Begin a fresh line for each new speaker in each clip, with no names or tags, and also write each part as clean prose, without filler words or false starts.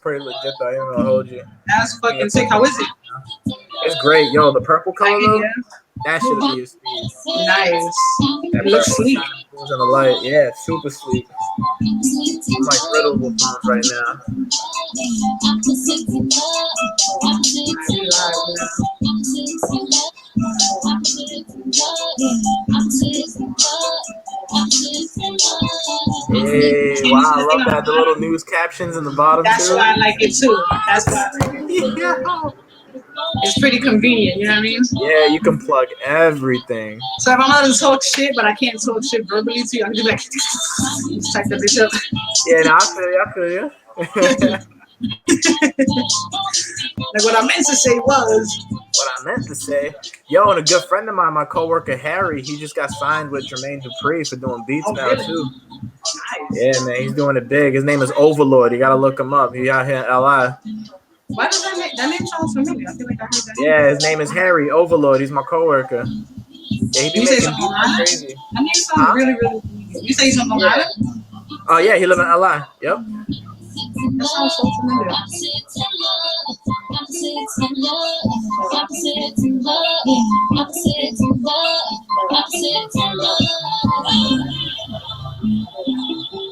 pretty legit though. I ain't gonna hold you.
That's fucking sick. How is it?
It's great, yo. The purple color though,
Yeah.
that should be your speed.
Nice.
That
It looks
purple
sleek.
kind of moves in the light. Yeah, it's super sleek. I'm like riddled with phones right now. Hey, wow, I love that. The little news captions in the bottom
That's
too.
why I like it too. That's why I like it.
Yeah.
It's pretty convenient, you know what I mean?
Yeah, you can plug everything.
So if I'm allowed to talk shit, but I can't talk shit verbally to you, I can just like just type the bitch up.
Yeah, no, I feel you.
Like what I meant to say was.
What I meant to say, yo, and a good friend of mine, my coworker Harry, he just got signed with Jermaine Dupri for doing beats now
really?
too.
Nice.
Yeah, man, he's doing it big. His name is Overlord. You gotta look him up. He out here in LI.
Why does that name sounds familiar? I feel like I heard that.
Yeah, his name is Harry Overlord. He's my coworker. Yeah, he be making beats like crazy.
That name sounds really, really familiar. You say he's from Long Island?
Oh yeah, he live in LI. Yep.
That sounds so familiar.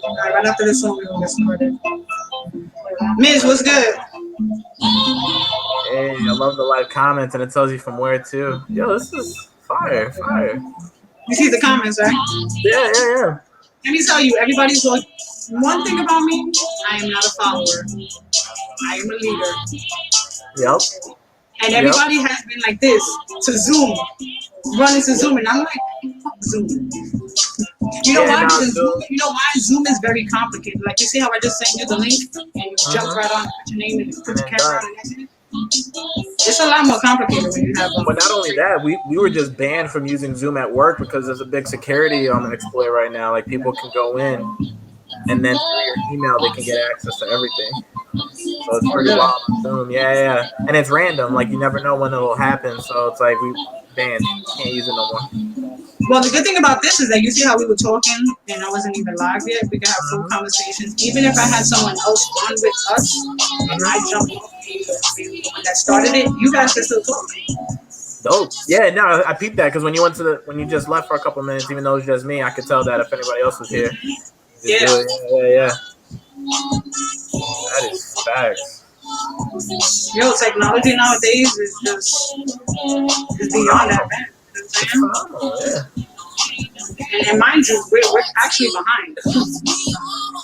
Alright, right after this song, we're gonna get started. Miz, what's good?
Hey, I love the live comments, and it tells you from where too. Yo, this is fire.
You see the comments, right?
Yeah.
Let me tell you, everybody's like, one thing about me, I am not a follower. I am a leader.
Yep.
And everybody has been like this to Zoom, running to Zoom, and I'm like, fuck Zoom. You know why? Because Zoom is very complicated. Like you see how I just sent you the link and you jump right on, put your name and put your camera on and exit. It's a lot more complicated when you have.
But not only that, we were just banned from using Zoom at work because there's a big security exploit right now. Like people can go in, and then through your email they can get access to everything. So it's pretty wild on Zoom. Yeah. And it's random. Like you never know when it'll happen. So it's like we banned. Can't use it no more.
Well, the good thing about this is that you see how we were talking and I wasn't even live yet. We can have full conversations. Even if I had someone else on with us and I jumped off the one that started it, you guys can still talk.
Dope. Yeah, no, I peeped that because when you just left for a couple minutes, even though it was just me, I could tell that if anybody else was here. Yeah. That is facts.
Yo, technology nowadays is beyond that, man. You know what I'm saying? And mind you, we're actually behind.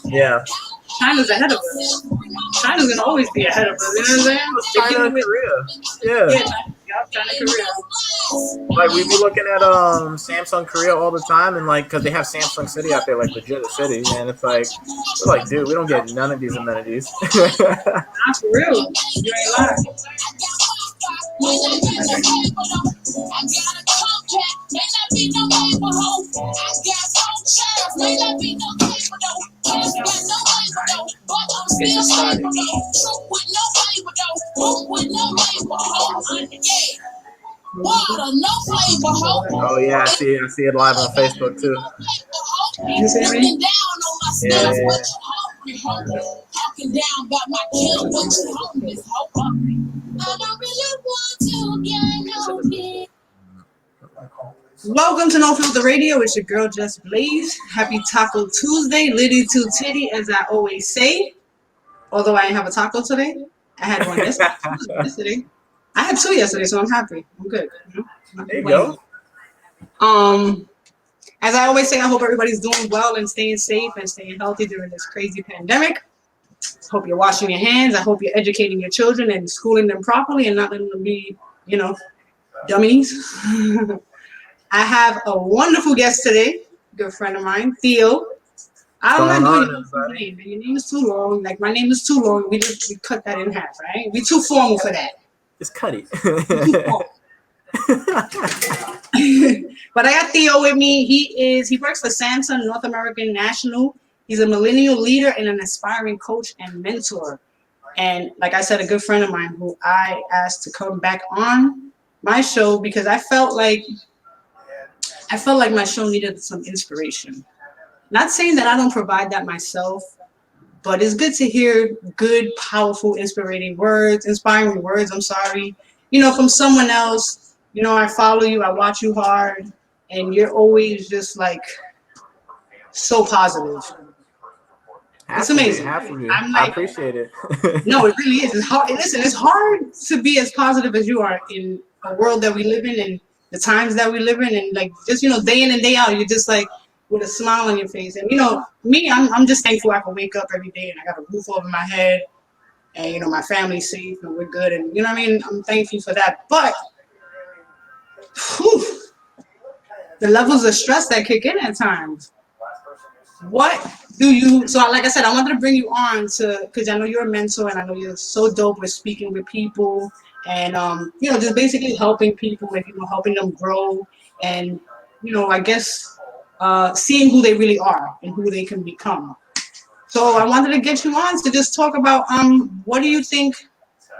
Yeah.
China's ahead of us. China's gonna always be ahead of us. You know what I'm saying?
China and Korea.
China, Korea.
Like we be looking at Samsung Korea all the time, and like because they have Samsung City out there, like legit a city, and it's like we're like, dude, we don't get none of these amenities.
Not for real. You ain't lying.
Oh yeah, I see it live on Facebook too.
You see me?
Yeah.
Welcome to No Filter Radio. It's your girl JesBlaze. Happy Taco Tuesday, Liddy to Titty, as I always say. Although I didn't have a taco today, I had one yesterday. I had two yesterday, so I'm happy. I'm good.
There you go.
As I always say, I hope everybody's doing well and staying safe and staying healthy during this crazy pandemic. Hope you're washing your hands. I hope you're educating your children and schooling them properly and not letting them be, dummies. I have a wonderful guest today, good friend of mine, Theo. I'm not doing your name. Your name is too long. Like my name is too long. We cut that in half, right? We too formal for that.
Just cut it.
But I got Theo with me. He works for Samsung North American National. He's a millennial leader and an aspiring coach and mentor. And like I said, a good friend of mine who I asked to come back on my show because I felt like my show needed some inspiration. Not saying that I don't provide that myself, But it's good to hear good, powerful, inspiring words. I'm sorry, from someone else. I follow you, I watch you hard, and you're always just like so positive. It's amazing.
Have to be.
I'm
I
like,
appreciate it.
no, it really is. It's hard. Listen, it's hard to be as positive as you are in a world that we live in and the times that we live in, and like just day in and day out, you're just like with a smile on your face. And me, I'm just thankful I can wake up every day and I got a roof over my head, and my family's safe and we're good, and what I mean. I'm thankful for that. But whew, the levels of stress that kick in at times. What do you? So, like I said, I wanted to bring you on because I know you're a mentor and I know you're so dope with speaking with people and just basically helping people and helping them grow and I guess seeing who they really are and who they can become. So, I wanted to get you on to just talk about what do you think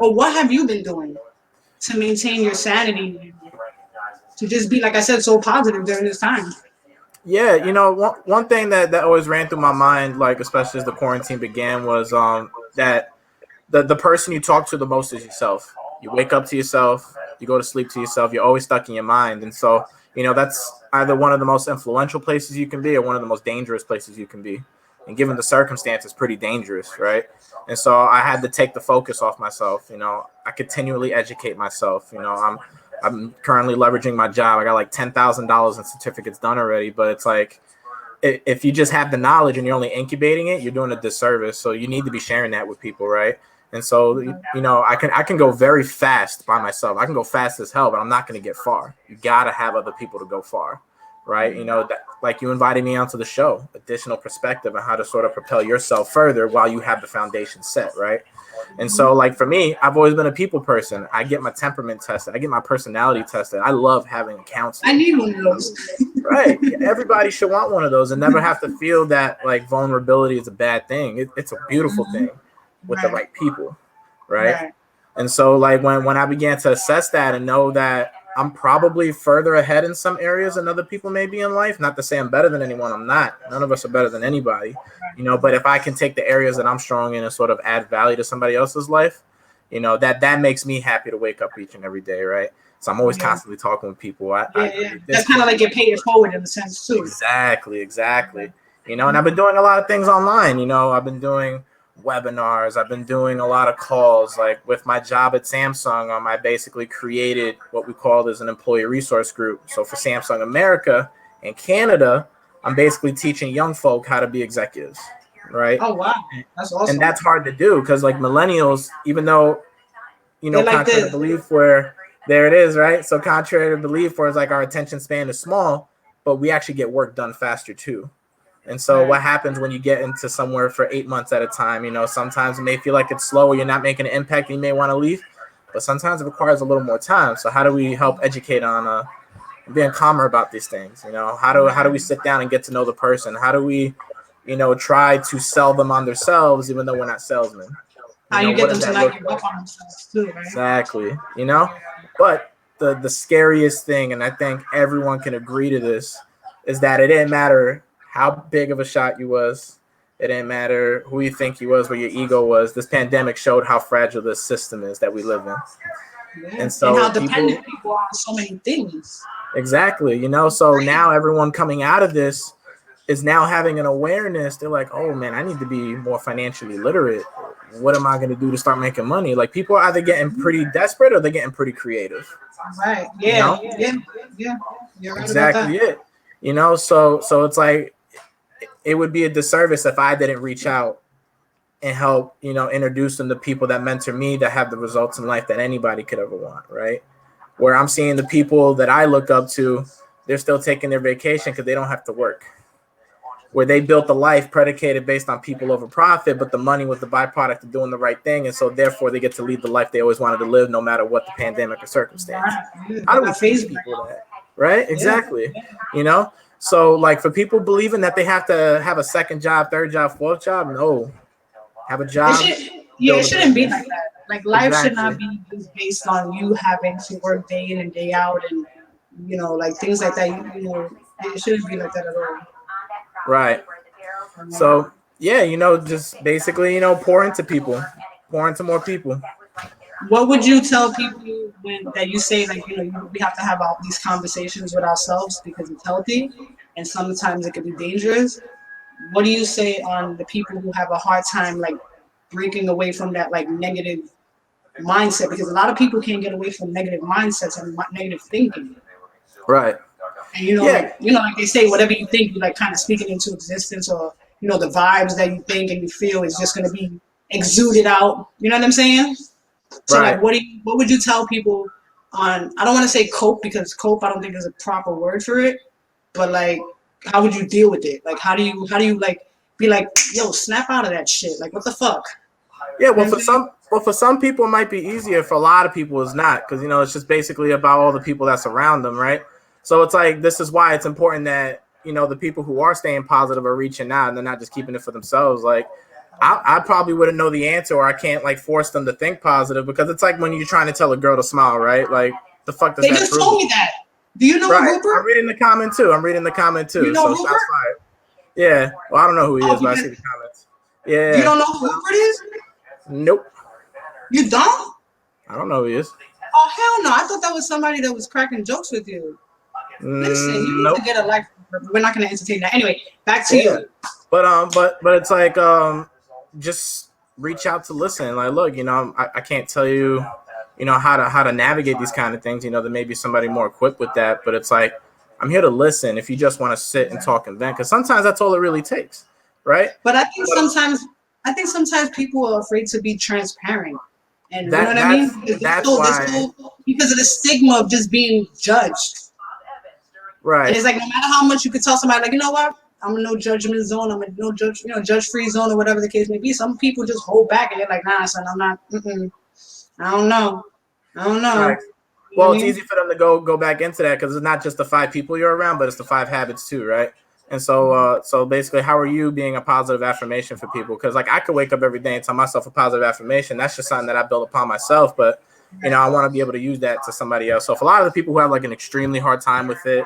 or what have you been doing to maintain your sanity and to just be, like I said, so positive during this time.
Yeah, one thing that always ran through my mind, like especially as the quarantine began, was that the person you talk to the most is yourself. You wake up to yourself, you go to sleep to yourself. You're always stuck in your mind, and so that's either one of the most influential places you can be or one of the most dangerous places you can be. And given the circumstances, pretty dangerous, right? And so I had to take the focus off myself. I continually educate myself. I'm currently leveraging my job. I got like $10,000 in certificates done already, but it's like if you just have the knowledge and you're only incubating it, you're doing a disservice. So you need to be sharing that with people, right? And so I can go very fast by myself. I can go fast as hell, but I'm not going to get far. You got to have other people to go far, right? Like you invited me onto the show, additional perspective on how to sort of propel yourself further while you have the foundation set, right? And so, like for me, I've always been a people person. I get my temperament tested. I get my personality tested. I love having a counselor.
I need one of those.
Right. Everybody should want one of those and never have to feel that like vulnerability is a bad thing. It's a beautiful thing with the right people. Right. And so like when I began to assess that and know that I'm probably further ahead in some areas than other people may be in life. Not to say I'm better than anyone. I'm not. None of us are better than anybody, but if I can take the areas that I'm strong in and sort of add value to somebody else's life, that makes me happy to wake up each and every day. Right. So I'm always constantly talking with people.
That's kind of like you pay it forward in a sense too.
Exactly. And I've been doing a lot of things online. I've been doing webinars. I've been doing a lot of calls. Like with my job at Samsung, I basically created what we call as an employee resource group. So for Samsung America and Canada, I'm basically teaching young folk how to be executives, right?
Oh wow, that's awesome.
And that's hard to do because like millennials, even though contrary to belief, where there it is, right? So contrary to belief, where it's like our attention span is small, but we actually get work done faster too. And so what happens when you get into somewhere for 8 months at a time, sometimes it may feel like it's slow or you're not making an impact and you may want to leave, but sometimes it requires a little more time. So how do we help educate on being calmer about these things? How do we sit down and get to know the person? How do we, try to sell them on themselves, even though we're not salesmen?
How you get them to not give up on themselves too, right?
Exactly. But the scariest thing, and I think everyone can agree to this, is that it didn't matter how big of a shot you was. It didn't matter who you think you was, where your ego was. This pandemic showed how fragile this system is that we live in.
Yeah. And how dependent people are on so many things.
Exactly. So now everyone coming out of this is now having an awareness. They're like, oh man, I need to be more financially literate. What am I going to do to start making money? Like people are either getting pretty desperate or they're getting pretty creative.
Right. Yeah. Yeah. You're right
exactly
about that.
it. So it's like, it would be a disservice if I didn't reach out and help, introduce them to people that mentor me that have the results in life that anybody could ever want, right? Where I'm seeing the people that I look up to, they're still taking their vacation because they don't have to work. Where they built a life predicated based on people over profit, but the money was the byproduct of doing the right thing. And so therefore they get to lead the life they always wanted to live, no matter what the pandemic or circumstance. How do we teach people that? Right? Exactly. So like for people believing that they have to have a second job, third job, fourth job, no. Have a job.
It shouldn't be like that. Like life should not be just based on you having to work day in and day out and like things like that. It shouldn't be like that at all.
Right. So Yeah, just basically, pour into people, pour into more people.
What would you tell people when that you say like we have to have all these conversations with ourselves because it's healthy, and sometimes it can be dangerous. What do you say on the people who have a hard time like breaking away from that like negative mindset? Because a lot of people can't get away from negative mindsets and negative thinking.
Right.
And
Yeah.
like they say, whatever you think, you like kind of speak it into existence, or the vibes that you think and you feel is just going to be exuded out. You know what I'm saying? So
Right.
like, what would you tell people on? I don't want to say cope because cope I don't think is a proper word for it, but like, how would you deal with it? Like, how do you like be like, yo, snap out of that shit? Like, what the fuck?
Yeah.
You know
Well,
what I'm saying?
for some people, it might be easier. For a lot of people, it's not, because it's just basically about all the people that surround them, right? So it's like, this is why it's important that the people who are staying positive are reaching out and they're not just keeping it for themselves. Like, I probably wouldn't know the answer, or I can't like force them to think positive, because it's like when you're trying to tell a girl to smile, right? Like, the fuck does
They
that
just
prove?
told me that. Do you know
Right.
Rupert?
I'm reading the comment
You
too.
know
So shots
Rupert?
fired. Yeah. Well, I don't know who he
Oh,
is, but I see the comments.
you
Yeah.
don't know who Rupert is?
Nope.
You don't?
I don't know who he is.
Oh hell no! I thought that was somebody that was cracking jokes with you. Listen, you need
Nope.
to get a life. We're not going to entertain that. Anyway, back to
Yeah.
you.
But it's like, just reach out to listen. Like, look, I can't tell you, how to navigate these kind of things. There may be somebody more equipped with that, but it's like, I'm here to listen. If you just want to sit and talk and vent, because sometimes that's all it really takes, right?
But I think sometimes people are afraid to be transparent, and you know
That
what I mean?
that's why.
Because of the stigma of just being judged. And
Right.
it's like no matter how much you could tell somebody, like, you know what, I'm a no judgment zone, I'm a no judge, judge free zone, or whatever the case may be. Some people just hold back and they're like, nah, son, I'm not. I don't know. I don't know.
Right.
You know
Well,
what I
it's
mean?
easy for them to go back into that, because it's not just the 5 people you're around, but it's the 5 habits too, right? And so basically, how are you being a positive affirmation for people? Because like, I could wake up every day and tell myself a positive affirmation. That's just something that I build upon myself, but I want to be able to use that to somebody else. So if a lot of the people who have like an extremely hard time with it,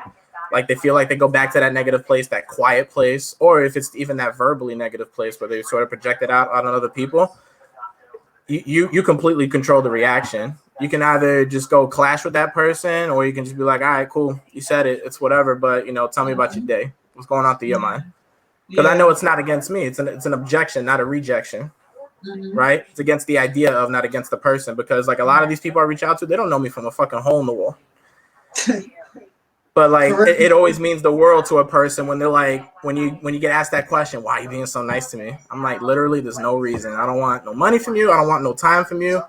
like they feel like they go back to that negative place, that quiet place, or if it's even that verbally negative place where they sort of project it out on other people, you completely control the reaction. You can either just go clash with that person, or you can just be like, all right, cool, you said it, it's whatever, but tell me about your day. What's going on through your mind? Because I know it's not against me. It's an objection, not a rejection, right? It's against the idea of, not against the person. Because like a lot of these people I reach out to, they don't know me from a fucking hole in the wall. But like, it always means the world to a person when they're like, when you get asked that question, why are you being so nice to me? I'm like, literally, there's no reason. I don't want no money from you. I don't want no time from you.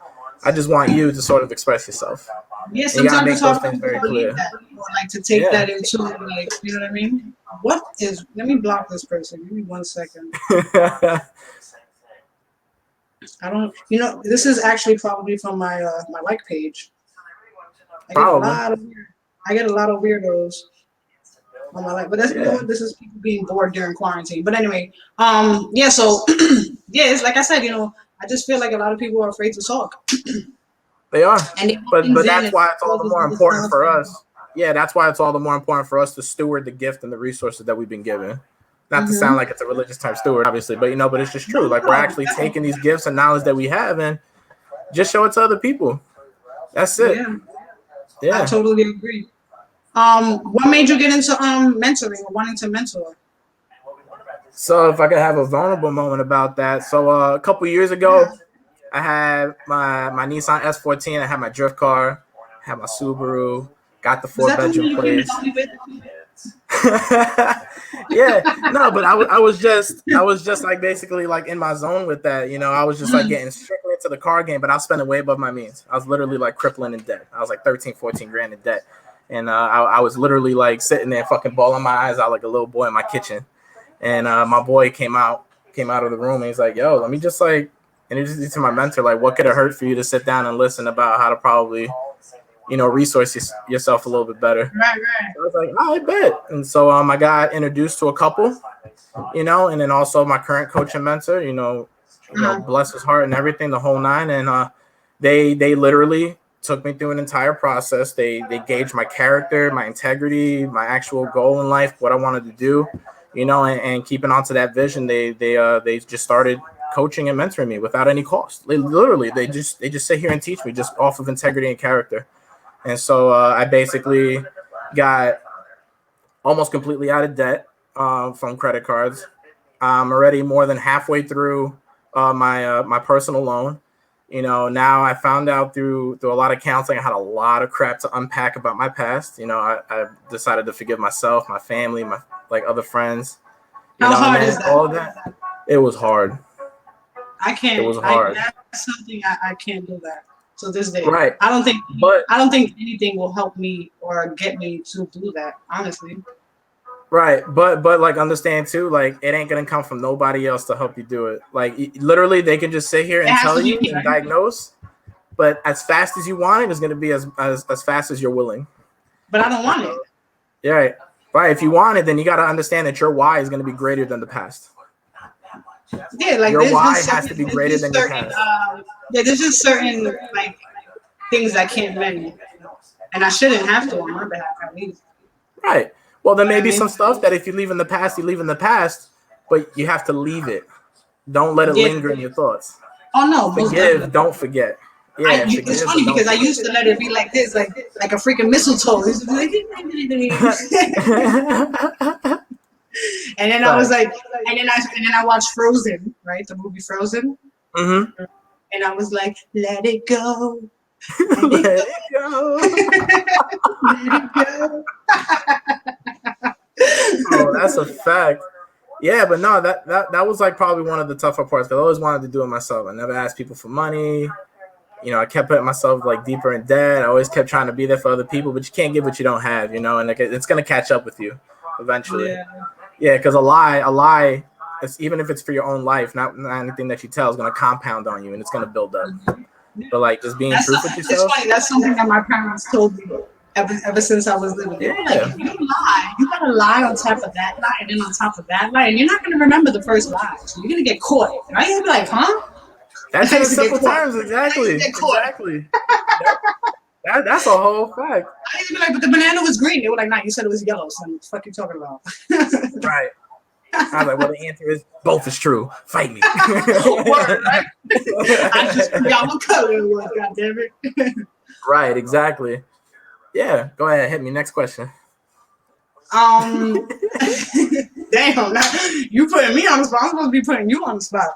I just want you to sort of express yourself.
Yeah,
And you gotta
sometimes
make
it's
those
hard for
things
people
very
to believe
clear.
that, or like to take
Yeah.
that into, like, you know what I mean? Let me block this person. Give me 1 second. I don't, this is actually probably from my like page. I get a
Probably.
lot of I get a lot of weirdos on my like, but that's,
Yeah.
this is people being bored during quarantine. But anyway, yeah, so yeah, it's like I said, I just feel like a lot of people are afraid to talk,
They are.
and they hold
But
things in
that's
and
why it's all the
causes
more
other
important
stuff.
for us. Yeah, that's why it's all the more important for us to steward the gift and the resources that we've been given. Not to sound like it's a religious term, steward, obviously, but but it's just true. Like, we're actually taking these gifts and knowledge that we have and just show it to other people. That's it.
Yeah, I
Yeah.
totally agree. What made you get into mentoring or wanting to mentor?
So if I could have a vulnerable moment about that. So a couple years ago, I had my Nissan S14. I had my drift car, had my Subaru, got the
Was that the one
four-bedroom
you came to
place.
help me with?
Yeah, no, but I was just like basically like in my zone with that. I was just like getting strictly into the car game, but I was spending way above my means. I was literally like crippling in debt. I was like 13, 14 grand in debt. And I was literally like sitting there fucking bawling my eyes out like a little boy in my kitchen. And my boy came out of the room and he's like, yo, let me just like introduce you to my mentor. Like, what could it hurt for you to sit down and listen about how to probably, resource yourself a little bit better?
Right.
I was like, I bet. And so I got introduced to a couple, and then also my current coach and mentor, bless his heart and everything, the whole nine. And they literally took me through an entire process. They gauged my character, my integrity, my actual goal in life, what I wanted to do. and keeping on to that vision, they just started coaching and mentoring me without any cost. They just sit here and teach me just off of integrity and character. And so I basically got almost completely out of debt from credit cards. I'm already more than halfway through my personal loan. Now I found out through a lot of counseling, I had a lot of crap to unpack about my past. I decided to forgive myself, my family, my other friends.
How hard is that?
All of that. It was hard.
I can't.
It was hard.
That's something I can't do that to this day.
Right.
I don't think anything will help me or get me to do that, honestly.
Right, but understand too, it ain't gonna come from nobody else to help you do it. Literally, they can just sit here and tell you and diagnose, but as fast as you want it is gonna be as fast as you're willing.
But I don't want it.
Yeah, right. If you want it, then you gotta understand that your why is gonna be greater than the past.
Yeah,
your why has to be greater than your past.
There's just certain things I can't mend, and I shouldn't have to on my behalf at least.
Right. Well, there may be some stuff that if you leave in the past, you leave in the past, but you have to leave it. Don't let it linger in your thoughts.
Oh no!
Forgive, don't forget. Yeah,
it's funny because I used to let it be like this, like a freaking mistletoe. And then I was like, and then I watched Frozen, right? The movie Frozen.
Mm-hmm.
And I was like, let it go.
Let it go.
Let it go.
Oh, that's a fact. Yeah, but no, that was probably one of the tougher parts. Because I always wanted to do it myself. I never asked people for money. I kept putting myself deeper in debt. I always kept trying to be there for other people, but you can't give what you don't have, and it's gonna catch up with you eventually. Yeah, because a lie, even if it's for your own life, not anything that you tell is gonna compound on you, and it's gonna build up. But just being true with yourself.
It's funny. That's something that my parents told me ever since I was little. They were like, if you lie, you gotta lie on top of that lie, and then on top of that lie, and you're not gonna remember the first lie. So you're gonna get caught. Right? You'll be like, huh?
That's in simple terms, exactly. Exactly. That's a whole fact.
I used to be like, but the banana was green. They were like, nah, you said it was yellow. So what the fuck you talking about?
Right. I was like, well, the answer is both is true. Fight me.
Word, right? I just forgot what color it was, goddammit.
Right, exactly. Yeah, go ahead, hit me. Next question.
Damn, now you putting me on the spot. I'm supposed to be putting you on the spot.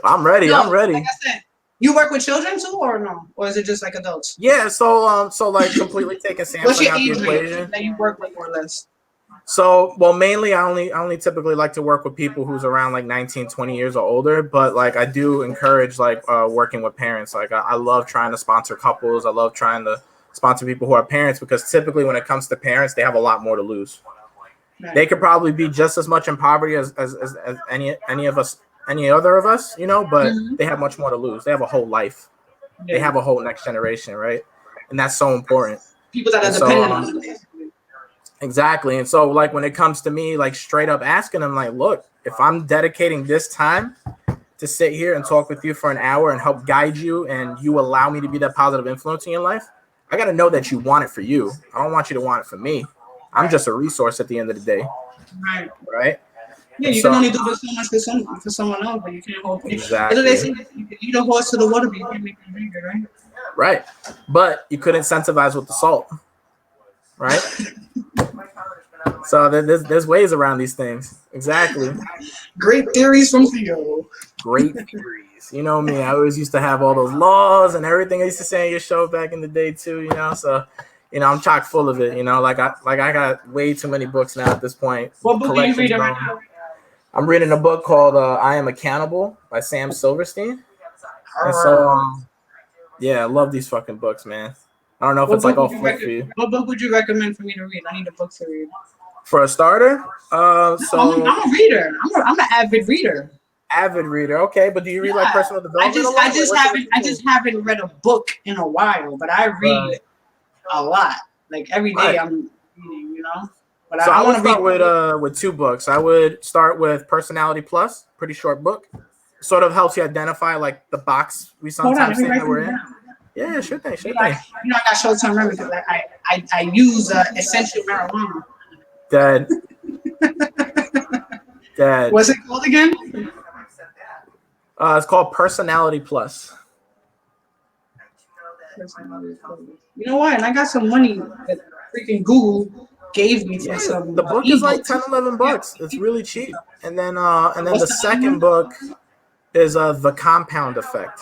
I'm ready. I'm ready.
Like I said, you work with children too, or no? Or is it just adults?
Yeah, so completely taking sampling out the equation.
That you work with more or less?
So, mainly I only typically like to work with people who's around 19, 20 years or older, but I do encourage working with parents. I love trying to sponsor couples. I love trying to sponsor people who are parents because typically when it comes to parents, they have a lot more to lose. Right. They could probably be just as much in poverty as any other of us, but they have much more to lose. They have a whole life. Yeah. They have a whole next generation, right? And that's so important.
People that are dependent on it.
Exactly. And so when it comes to me, straight up asking them, look, if I'm dedicating this time to sit here and talk with you for an hour and help guide you and you allow me to be that positive influence in your life, I got to know that you want it for you. I don't want you to want it for me. I'm just a resource at the end of the day.
Right.
Right.
Yeah, you can only do so much for someone else, but you can't hold it. Exactly. They say you can lead a horse to the water, but you can't make it drink it, right?
Right. But you could incentivize with the salt. Right. So there's ways around these things. Exactly.
Great theories from Theo.
Great theories. You know me. I always used to have all those laws and everything I used to say on your show back in the day too. So, I'm chock full of it. I got way too many books now at this point.
What book are you reading right now?
I'm reading a book called I Am Accountable by Sam Silverstein. And so, I love these fucking books, man. I don't know if it's all fit for you.
What book would you recommend for me to read? I need a book to read.
For a starter?
I'm a reader. I'm an avid reader.
Avid reader, okay. But do you read personal development?
I just haven't read a book in a while, but I read a lot. Every day I'm reading, But
so I would start with two books. I would start with Personality Plus, pretty short book. Sort of helps you identify the box we sometimes say that we're in. Yeah, sure thing.
I got short-term memory because I use essential marijuana.
Dead. Dad.
What's it called again?
It's called Personality Plus.
You know what? And I got some money that freaking Google gave me for some.
The book is like $10, $11. It's really cheap. And then the second book is The Compound Effect.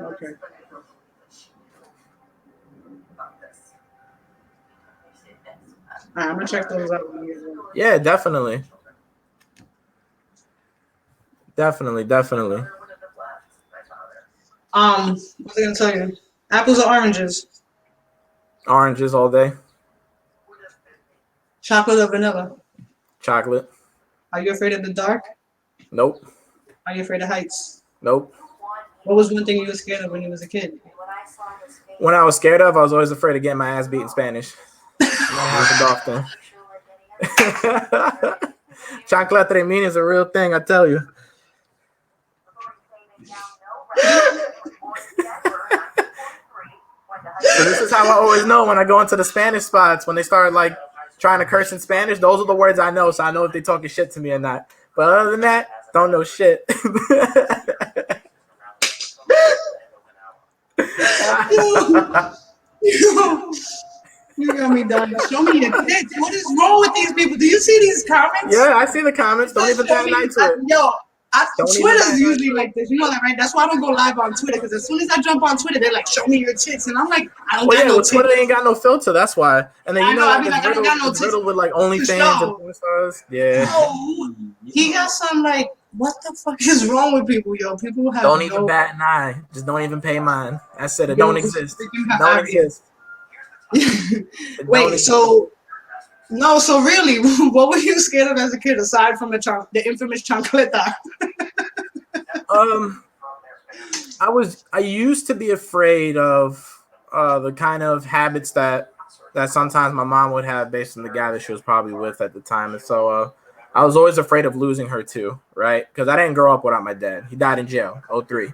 Okay. I'm gonna check those out.
Yeah, definitely. Definitely.
What was I gonna tell you? Apples or oranges?
Oranges all day.
Chocolate or vanilla?
Chocolate.
Are you afraid of the dark?
Nope.
Are you afraid of heights?
Nope.
What was one thing you were scared of when you was a kid?
When I was scared of, I was always afraid of getting my ass beat in Spanish. That happened often. Chocolate tremini is a real thing, I tell you. So this is how I always know when I go into the Spanish spots, when they start like trying to curse in Spanish, those are the words I know, so I know if they talking shit to me or not. But other than that, don't know shit.
You got me done. Show me your tits. What is wrong with these people? Do you see these comments?
Yeah, I see the comments. Don't even bat an eye to it.
Yo, Twitter's usually like this. You know that, right? That's why I don't go live on Twitter, because as soon as I jump on Twitter, they're like, "Show me your tits," and I'm like, "I don't got no tits."
Twitter ain't got no filter. That's why. And then
it's
riddled with like OnlyFans and porn stars. Yeah.
Oh, he got some like, what the fuck is wrong with people, yo? People have
don't even bat an eye. Just don't even pay mine. I said it don't exist. Don't exist.
Wait, so really, what were you scared of as a kid aside from the infamous chancleta?
I used to be afraid of the kind of habits that sometimes my mom would have based on the guy that she was probably with at the time, and so I was always afraid of losing her too, right? Because I didn't grow up without my dad. He died in jail, 2003,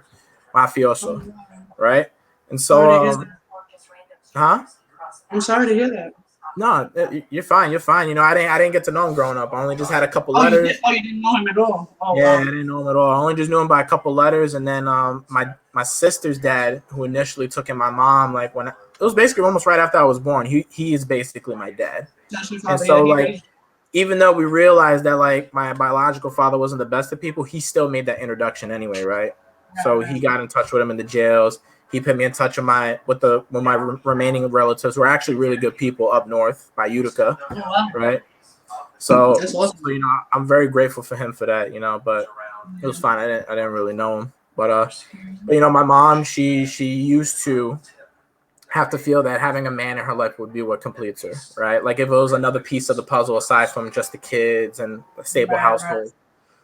mafioso, right? And so,
I'm sorry to hear that.
No, you're fine. You're fine. You know, I didn't get to know him growing up. I only just had a couple letters.
You didn't know him at all? Oh,
yeah,
wow.
I didn't know him at all. I only just knew him by a couple letters. And then my sister's dad, who initially took in my mom, like it was basically almost right after I was born. He is basically my dad. And so like, even though we realized that like my biological father wasn't the best of people, he still made that introduction anyway, right? So he got in touch with him in the jails. He put me in touch with my remaining relatives, who are actually really good people up north by Utica, right? So, you know, I'm very grateful for him for that, you know. But it was fine. I didn't really know him, but you know, my mom, she used to have to feel that having a man in her life would be what completes her, right? Like if it was another piece of the puzzle aside from just the kids and a stable household.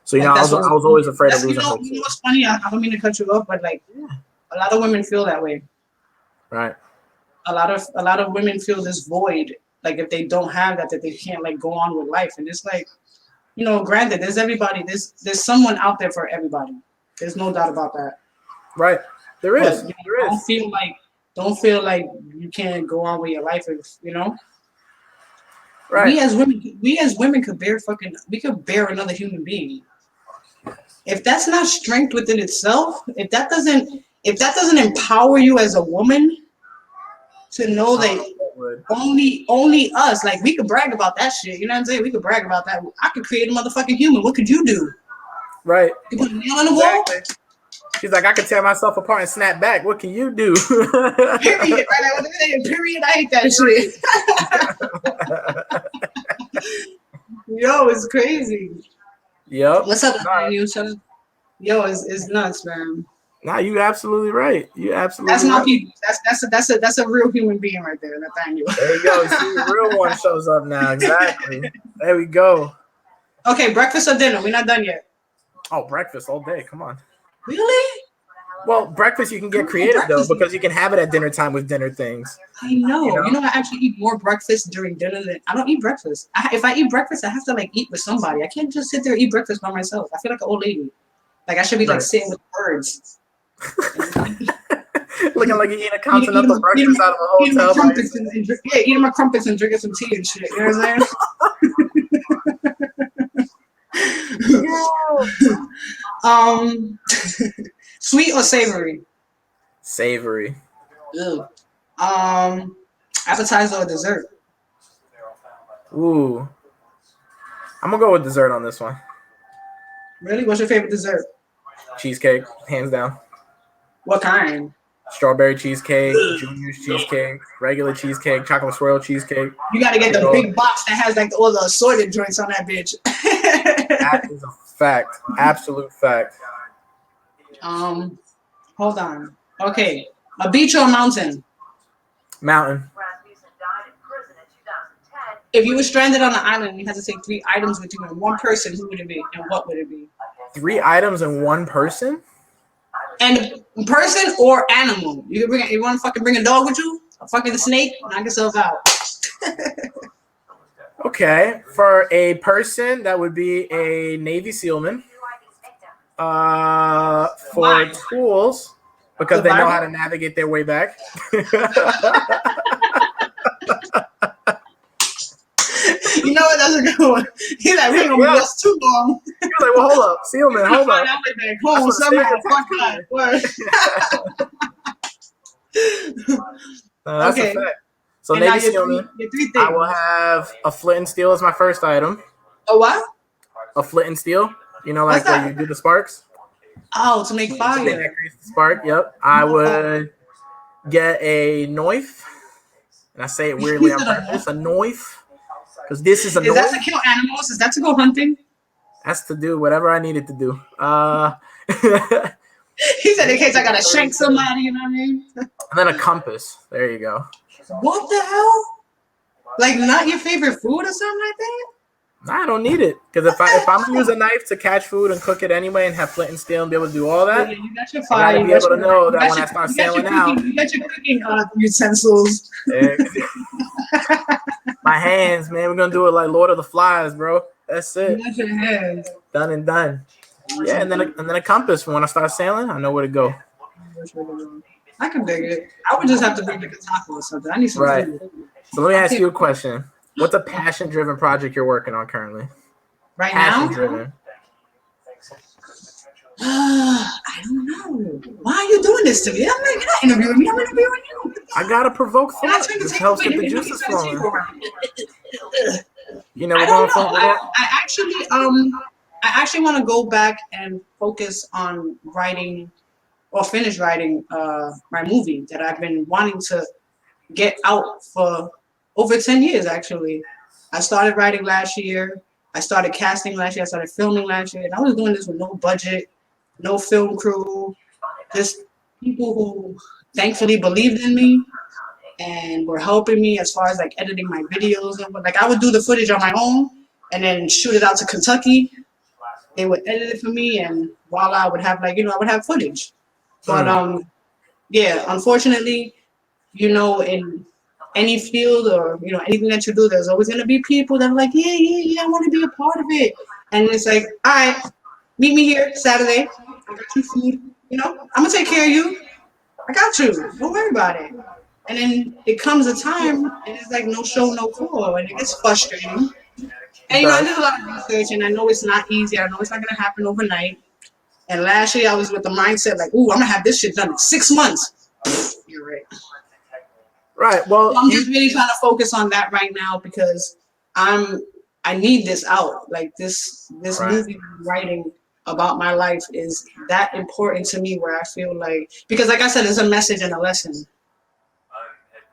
So you know, I was always afraid of losing her.
You know what's funny? I don't mean to cut you off, but like. A lot of women feel that way.
Right.
A lot of women feel this void, like if they don't have that they can't like go on with life. And it's like, you know, granted, there's everybody, there's someone out there for everybody. There's no doubt about that.
Right. There is.
But, you know, don't feel like you can't go on with your life if, you know. Right. We as women could bear another human being. If that's not strength within itself, if that doesn't empower you as a woman to know that only us, like we could brag about that shit. You know what I'm saying? We could brag about that. I could create a motherfucking human. What could you do?
Right.
You put a nail in the wall?
She's like, I could tear myself apart and snap back. What can you do?
Period. Right? I was saying, period. I hate that shit. Yo, it's crazy.
Yep.
What's up, man? Yo, it's nuts, man.
Nah, you absolutely right.
That's not people. That's a real human being right there, Nathaniel.
There you go. See, the real one shows up now. Exactly. There we go.
Okay, breakfast or dinner? We're not done yet.
Oh, breakfast all day. Come on.
Really?
Well, breakfast you can get creative though, because you can have it at dinner time with dinner things.
I know. You know, I actually eat more breakfast during dinner than I don't eat breakfast. If I eat breakfast, I have to like eat with somebody. I can't just sit there and eat breakfast by myself. I feel like an old lady. Like I should be like sitting with birds.
Looking like you're eating a continental breakfast out of a hotel.
Eating my crumpets and drinking some tea and shit. You know what I'm saying? um, sweet or savory?
Savory.
Ugh. Um, appetizer or dessert?
Ooh. I'm gonna go with dessert on this one.
Really? What's your favorite dessert?
Cheesecake, hands down.
What kind?
Strawberry cheesecake, Junior's cheesecake, regular cheesecake, chocolate swirl cheesecake.
You got to get the big box that has like all the assorted joints on that bitch.
That is a fact. Absolute fact.
Hold on. Okay, a beach or a mountain?
Mountain.
If you were stranded on an island and you had to take 3 items with you and one person, who would it be and what would it be?
3 items in one person?
And person or animal. You can bring. You want to fucking bring a dog with you? A fucking snake? Knock yourself out.
Okay, for a person, that would be a Navy SEALman. For
Why?
tools, because they know how to navigate their way back.
You know what? That's a good one. He's like, we're gonna be lost too long.
You're like, well, hold up, SEALman, hold up.
Home somehow. Fuck
that's
okay.
a fact. So
and
Navy SEALman, I will have a flint and steel as my first item.
A what?
A flint and steel. You know, like where you do the sparks.
Oh, to make fire.
That creates the spark. Yep. I would get a knife, and I say it weirdly on purpose. A knife. Because this is a
Is that to kill animals? Is that to go hunting?
That's to do whatever I needed to do.
He said in case I gotta shank somebody, you know what I mean?
And then a compass. There you go.
What the hell? Like not your favorite food or something like that?
Nah, I don't need it. Because if I'm gonna use a knife to catch food and cook it anyway and have flint and steel and be able to do all that,
yeah, you got your fire.
I gotta be able to know that when I start sailing out,
you got your cooking utensils.
My hands, man. We're gonna do it like Lord of the Flies, bro. That's it.
You got your hands.
Done and done. Yeah, and then a compass. When I start sailing, I know where to go.
I can dig it. I would just have to bring like a taco or something. I need some food.
So let me ask you a question. What's a passion-driven project you're working on currently?
Right now?
Passion-driven.
I don't know. Why are you doing this to me? I'm like, you're not interviewing me. I'm interviewing you.
I gotta provoke thought. This helps get the juices flowing. You know,
I don't know. I actually want to go back and focus on writing or finish writing my movie that I've been wanting to get out for over 10 years, actually. I started writing last year. I started casting last year. I started filming last year. And I was doing this with no budget, no film crew, just people who thankfully believed in me and were helping me as far as like editing my videos. And like I would do the footage on my own and then shoot it out to Kentucky. They would edit it for me, and voila, I would have like, I would have footage. But yeah, unfortunately, in any field or anything that you do, there's always gonna be people that are like, yeah, I want to be a part of it. And it's like, all right, meet me here Saturday. I got you food. I'm gonna take care of you. I got you. Don't worry about it. And then it comes a time, and it's like no show, no call, and it gets frustrating. And I did a lot of research, and I know it's not easy. I know it's not gonna happen overnight. And last year I was with the mindset like, ooh, I'm gonna have this shit done in 6 months. You're right.
Right. Well,
so I'm just really trying to focus on that right now because I need this out. Like this movie I'm writing about my life is that important to me, where I feel like, because like I said, there's a message and a lesson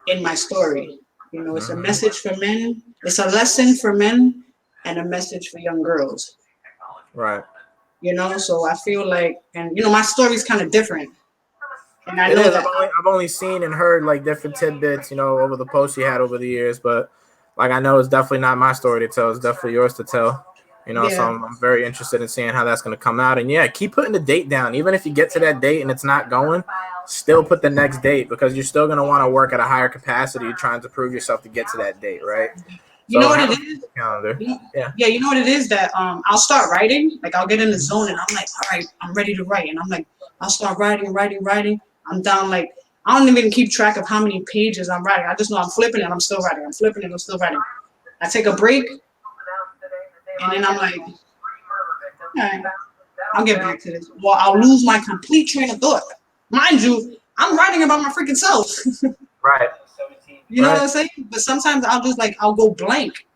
in my story. It's a message for men. It's a lesson for men and a message for young girls.
Right.
So I feel like, and my story's kind of different. And I know that
I've only seen and heard like different tidbits, over the posts you had over the years, but like I know it's definitely not my story to tell. It's definitely yours to tell. So I'm very interested in seeing how that's going to come out. And yeah, keep putting the date down. Even if you get to that date and it's not going, still put the next date, because you're still going to want to work at a higher capacity trying to prove yourself to get to that date, right?
You know what it is?
Calendar.
Yeah, you know what it is that I'll start writing. Like I'll get in the zone and I'm like, all right, I'm ready to write. And I'm like, I'll start writing. I'm down like, I don't even keep track of how many pages I'm writing. I just know I'm flipping and I'm still writing. I'm flipping and I'm still writing. I take a break and then I'm like, Alright, I'll get back to this. Well, I'll lose my complete train of thought. Mind you, I'm writing about my freaking self.
Right.
You know what I'm saying? But sometimes I'll go blank.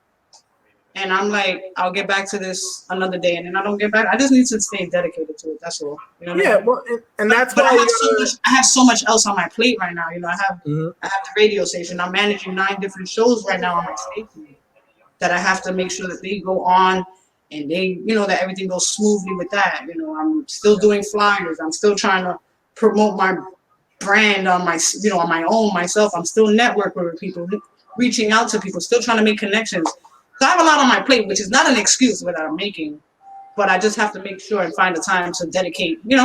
And I'm like, I'll get back to this another day, and then I don't get back. I just need to stay dedicated to it. That's all. You know what I mean?
Well, and that's
but
why
I have so much else on my plate right now. You know, I have
mm-hmm.
the radio station. I'm managing 9 different shows right now on my station that I have to make sure that they go on, and they, that everything goes smoothly with that. You know, I'm still doing flyers. I'm still trying to promote my brand on my, on my own myself. I'm still networking with people, reaching out to people, still trying to make connections. So I have a lot on my plate, which is not an excuse that I'm making, but I just have to make sure and find the time to dedicate. You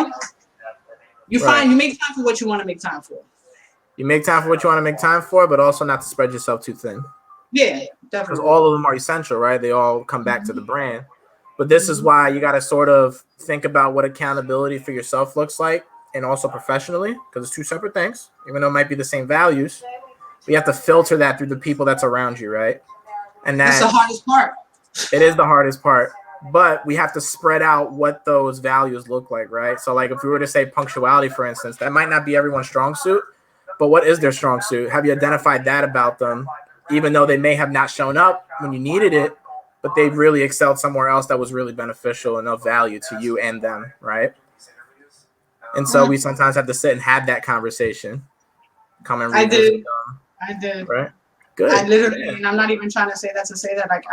make time for what you want to make time for.
You make time for what you want to make time for, but also not to spread yourself too thin.
Yeah, definitely.
Because all of them are essential, right? They all come back to the brand. But this is why you got to sort of think about what accountability for yourself looks like, and also professionally, because it's two separate things, even though it might be the same values. You have to filter that through the people that's around you, right? And
that's the hardest part.
It is the hardest part, but we have to spread out what those values look like, right? So like if we were to say punctuality, for instance, that might not be everyone's strong suit, but what is their strong suit? Have you identified that about them, even though they may have not shown up when you needed it, but they've really excelled somewhere else that was really beneficial and of value to you and them, right? And so we sometimes have to sit and have that conversation. Come and revisit
I did.
Right? Good.
I literally, and I'm not even trying to say that to say that. Like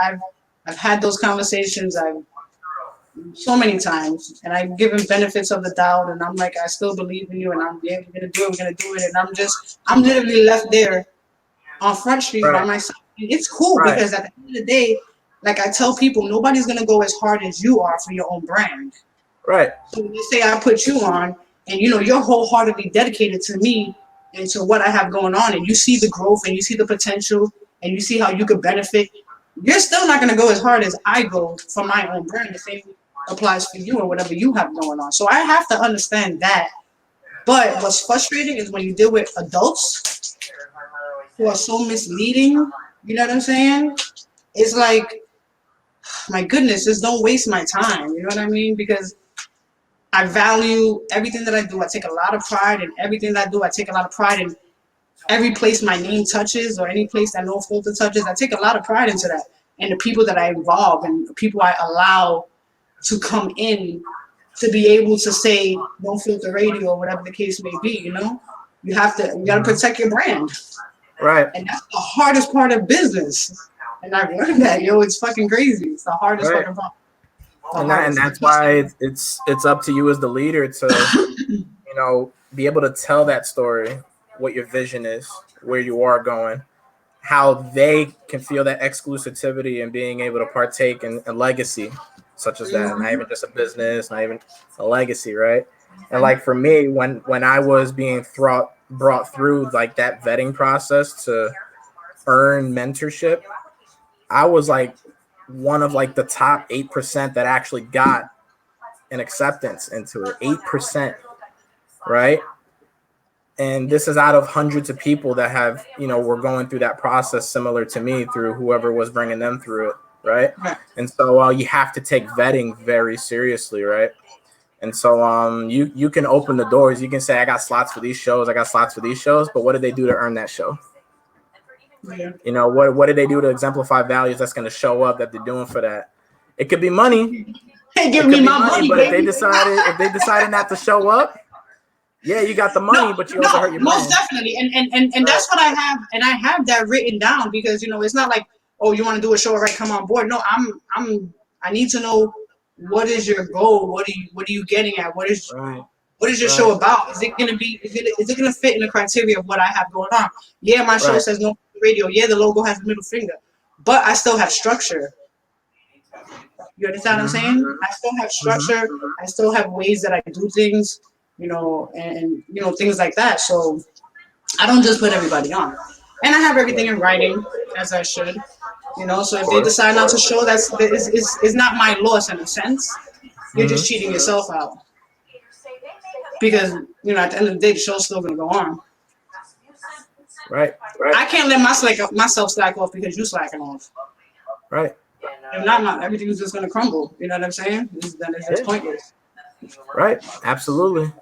I've had those conversations so many times, and I've given benefits of the doubt, and I'm like, I still believe in you, and we're gonna do it, and I'm literally left there on Front Street by myself. And it's cool because at the end of the day, like I tell people, nobody's gonna go as hard as you are for your own brand.
Right.
So when you say I put you on, and you're wholeheartedly dedicated to me and to what I have going on, and you see the growth and you see the potential and you see how you could benefit, you're still not going to go as hard as I go for my own brand. The same applies for you or whatever you have going on. So I have to understand that. But what's frustrating is when you deal with adults who are so misleading, you know what I'm saying? It's like, my goodness, just don't waste my time. You know what I mean? Because I value everything that I do. I take a lot of pride in everything that I do. I take a lot of pride in every place my name touches or any place that No Filter touches. I take a lot of pride into that. And the people that I involve and the people I allow to come in to be able to say No Filter Radio or whatever the case may be, you got to protect your brand.
Right.
And that's the hardest part of business. And I've learned that, it's fucking crazy. It's the hardest fucking part.
And that's why it's up to you as the leader to, be able to tell that story, what your vision is, where you are going, how they can feel that exclusivity and being able to partake in a legacy such as that. Not even just a business, not even a legacy, right? And like for me, when I was being brought through like that vetting process to earn mentorship, I was like one of like the top 8% that actually got an acceptance into it. 8%, right? And this is out of hundreds of people that have, were going through that process similar to me through whoever was bringing them through it, right? And so you have to take vetting very seriously, right? And so you can open the doors. You can say, I got slots for these shows. But what did they do to earn that show? Yeah. What did they do to exemplify values that's going to show up that they're doing for that? It could be money.
Hey, give me my money,
but
baby.
if they decided not to show up, yeah, you got the money, but you also hurt your
most
brand.
Definitely. And that's what I have, and I have that written down because it's not like, oh, you want to do a show, right? Come on board. No, I need to know what is your goal? What are you getting at? What is your show about? Is it gonna fit in the criteria of what I have going on? Yeah, my show says No Radio. Yeah, the logo has a middle finger, but I still have structure. You understand what I'm saying? I still have structure. I still have ways that I do things, and things like that. So I don't just put everybody on. And I have everything in writing, as I should. So if they decide not to show, it's not my loss in a sense. You're just cheating yourself out. Because, at the end of the day, the show's still going to go on.
Right.
I can't let myself slack off because you slacking off.
Right.
If not, everything's just gonna crumble. You know what I'm saying? Then it's just pointless.
Right. Absolutely.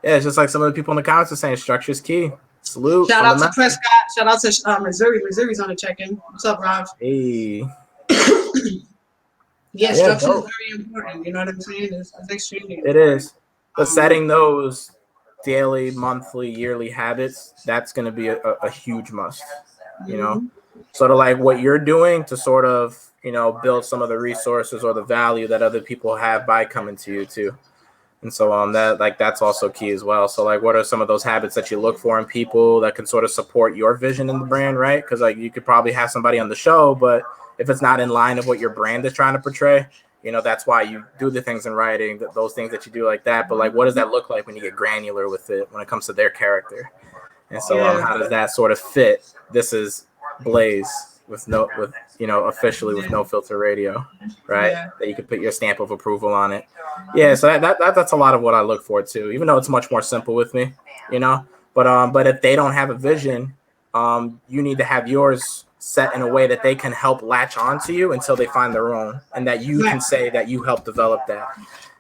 Yeah, it's just like some of the people in the comments are saying structure is key. Salute.
Shout out to Prescott. Shout out to Missouri. Missouri's on the check-in. What's up, Rob?
Hey.
Yeah, structure is very important. You know what I'm saying? It's extremely important.
It is. But setting those daily, monthly, yearly habits, that's going to be a huge must, you know? Sort of like what you're doing to sort of, you know, build some of the resources or the value that other people have by coming to you too. And so that's also key as well. So like, what are some of those habits that you look for in people that can sort of support your vision in the brand, right? Because like you could probably have somebody on the show, but if it's not in line of what your brand is trying to portray, you know, that's why you do the things in writing, those things that you do like that. But like, what does that look like when you get granular with it when it comes to their character? And so how does that sort of fit? This is Blaze officially with No Filter Radio, right? That you could put your stamp of approval on it. Yeah, so that's a lot of what I look for too, even though it's much more simple with me, you know. But if they don't have a vision, you need to have yours set in a way that they can help latch onto you until they find their own, and that you can say that you helped develop that.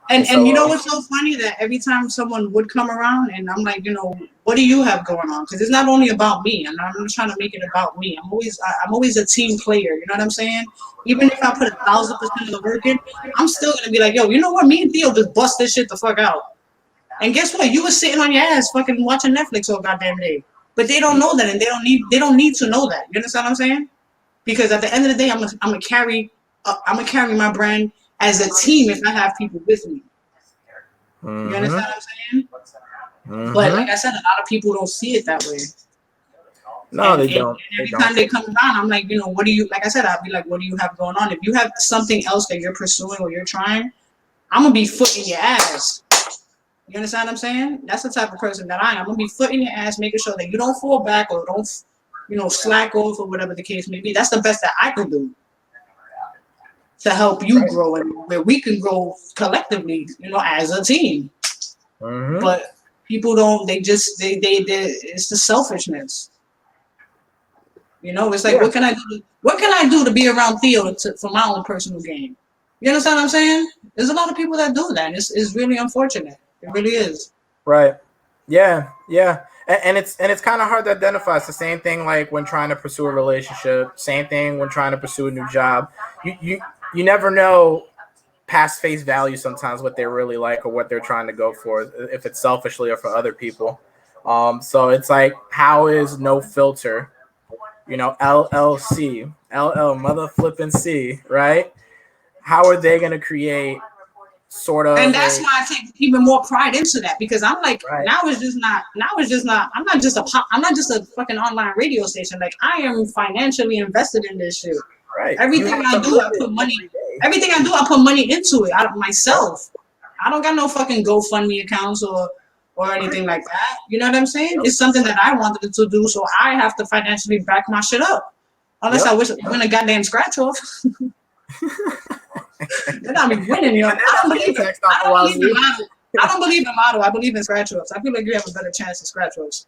And you know what's so funny, that every time someone would come around and I'm like, you know, what do you have going on? Because it's not only about me. I'm not trying to make it about me. I'm always a team player. You know what I'm saying? Even if I put 1,000% of the work in, I'm still gonna be like, yo, you know what? Me and Theo just bust this shit the fuck out. And guess what? You were sitting on your ass fucking watching Netflix all goddamn day. But they don't know that, and they don't need to know that. You understand what I'm saying? Because at the end of the day, I'm gonna carry my brand as a team if I have people with me. You understand what I'm saying? But like I said, a lot of people don't see it that way.
No, they don't.
And every time they come around, I'm like, you know, what do you, like I said, I'll be like, what do you have going on? If you have something else that you're pursuing or you're trying, I'm going to be foot in your ass. You understand what I'm saying? That's the type of person that I am. I'm going to be foot in your ass, making sure that you don't fall back or don't, you know, slack off or whatever the case may be. That's the best that I can do to help you grow and where we can grow collectively, you know, as a team. But people don't, they it's the selfishness. You know, it's like, what can I do to be around Theo for my own personal gain? You understand what I'm saying? There's a lot of people that do that. It's really unfortunate. It really is.
Right. Yeah. Yeah. And it's kind of hard to identify. It's the same thing like when trying to pursue a relationship. Same thing when trying to pursue a new job. You never know past face value sometimes what they're really like or what they're trying to go for, if it's selfishly or for other people. So it's like, how is No Filter, you know, LLC, mother flipping C, right? How are they going to create sort of?
And that's why I take even more pride into that, because I'm like, now it's just not, I'm not just a fucking online radio station. Like, I am financially invested in this shit.
Right.
Everything I do, I put money into it out of myself. I don't got no fucking GoFundMe accounts or anything like that. You know what I'm saying? It's something that I wanted to do, so I have to financially back my shit up. Unless I win a goddamn scratch off. Then I'll be winning, you know. I don't believe in lotto. I believe in scratch offs. I feel like you have a better chance in scratch offs.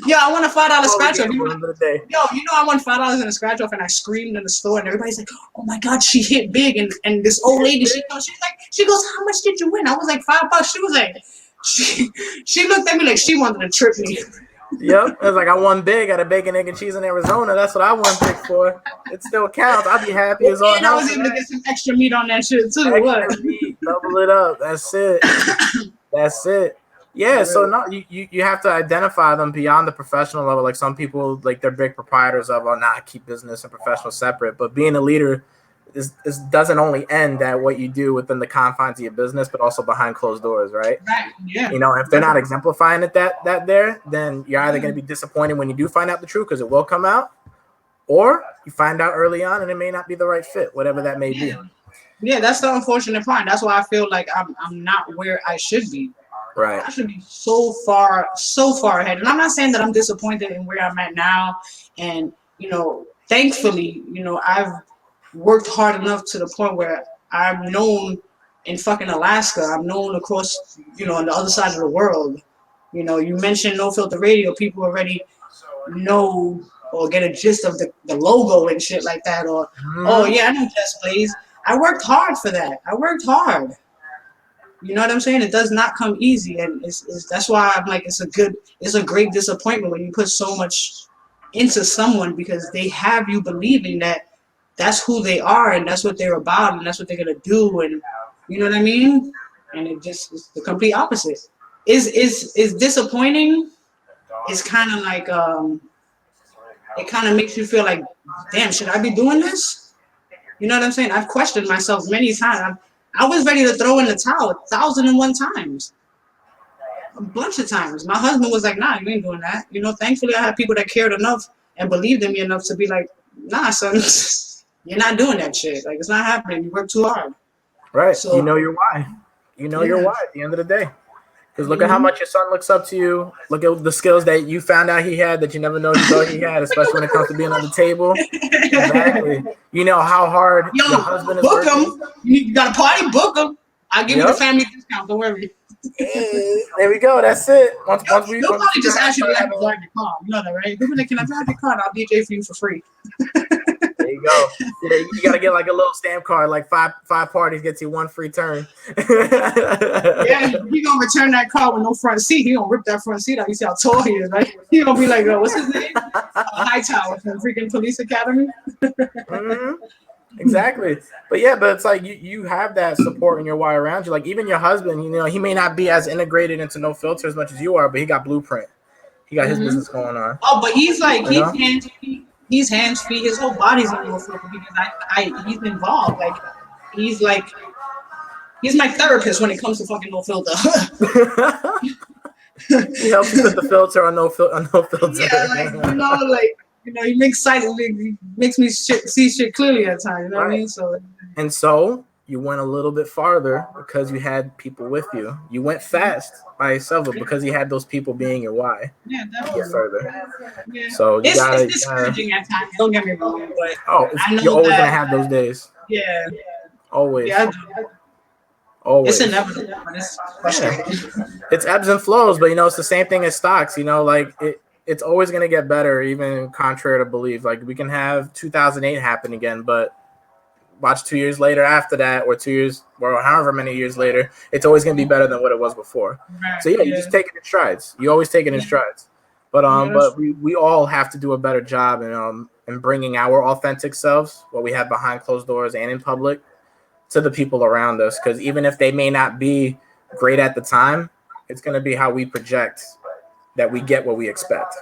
Yo, I want a $5 scratch off. Yo, you know I won $5 in a scratch off, and I screamed in the store, and everybody's like, "Oh my God, she hit big!" And this old lady, she goes, "How much did you win?" I was like, $5. She was like, she looked at me like she wanted to trip me.
Yep, I was like, I won big at a bacon, egg, and cheese in Arizona. That's what I won big for. It still counts. I'd be happy as all.
And I was able to get some extra meat on that shit too.
Extra meat, double it up. That's it. That's it. Yeah, so no, you have to identify them beyond the professional level. Like some people, like they're big proprietors of, keep business and professional separate. But being a leader is doesn't only end at what you do within the confines of your business, but also behind closed doors, right?
Right. Yeah.
You know, if they're not exemplifying it that there, then you're either going to be disappointed when you do find out the truth, because it will come out, or you find out early on and it may not be the right fit, whatever that may be.
Yeah, that's the unfortunate part. That's why I feel like I'm not where I should be.
Right.
I should be so far ahead. And I'm not saying that I'm disappointed in where I'm at now. And, you know, thankfully, you know, I've worked hard enough to the point where I'm known in fucking Alaska. I'm known across, you know, on the other side of the world. You know, you mentioned No Filter Radio. People already know or get a gist of the logo and shit like that, or oh yeah, I know JesBlaze. I worked hard for that. I worked hard. You know what I'm saying? It does not come easy, and it's that's why I'm like it's a great disappointment when you put so much into someone because they have you believing that that's who they are and that's what they're about and that's what they're gonna do, and you know what I mean? And it just is the complete opposite. Is disappointing. It's kind of like it kind of makes you feel like, damn, should I be doing this? You know what I'm saying? I've questioned myself many times. I was ready to throw in the towel 1,001 times, a bunch of times. My husband was like, "Nah, you ain't doing that." You know, thankfully I had people that cared enough and believed in me enough to be like, "Nah, son, you're not doing that shit. Like, it's not happening. You work too hard."
Right.
So
You know your why. You know your why at the end of the day. Because look at how much your son looks up to you. Look at the skills that you found out he had that you never know you thought he had, especially when it comes to being on the table. Exactly. You know how hard your husband is
book
working.
them. You got a party, book them. I'll give you the family discount. Don't worry.
There we go. That's it. Once we
They'll probably just ask you to drive your car. You know that, right? They'll be like, "Can I drive your car? And I'll DJ for you for free."
There you go. Yeah, you gotta get like a little stamp card, like five parties gets you one free turn.
Yeah, he gonna return that car with no front seat. He gonna rip that front seat out. You see how tall he is, right? He gonna be like, what's his name? Hightower from freaking Police Academy.
Exactly. But it's like you have that support in your why around you. Like even your husband, you know, he may not be as integrated into No Filter as much as you are, but he got Blueprint. He got his business going on.
Oh, but he's like he's hands free. His whole body's on No Filter because he's involved. He's my therapist when it comes to fucking No Filter.
He helps you put the filter on no filter.
Yeah, he makes me see shit clearly at times. You know what I mean?
So you went a little bit farther because you had people with you. You went fast by yourself, but because you had those people being your why.
Yeah,
definitely. Get further.
Yeah.
So
it's discouraging at times. Don't get me wrong, but
you're always gonna have those days.
Yeah.
Always.
Yeah,
always.
It's inevitable, but it's frustrating.
It's ebbs and flows, but it's the same thing as stocks. Like it's always gonna get better, even contrary to belief. Like we can have 2008 happen again, but watch 2 years later after that, or 2 years, or however many years later, it's always gonna be better than what it was before.
Right,
so you just take it in strides. You always take it in strides. But we all have to do a better job in bringing our authentic selves, what we have behind closed doors and in public, to the people around us. Because even if they may not be great at the time, it's gonna be how we project that we get what we expect.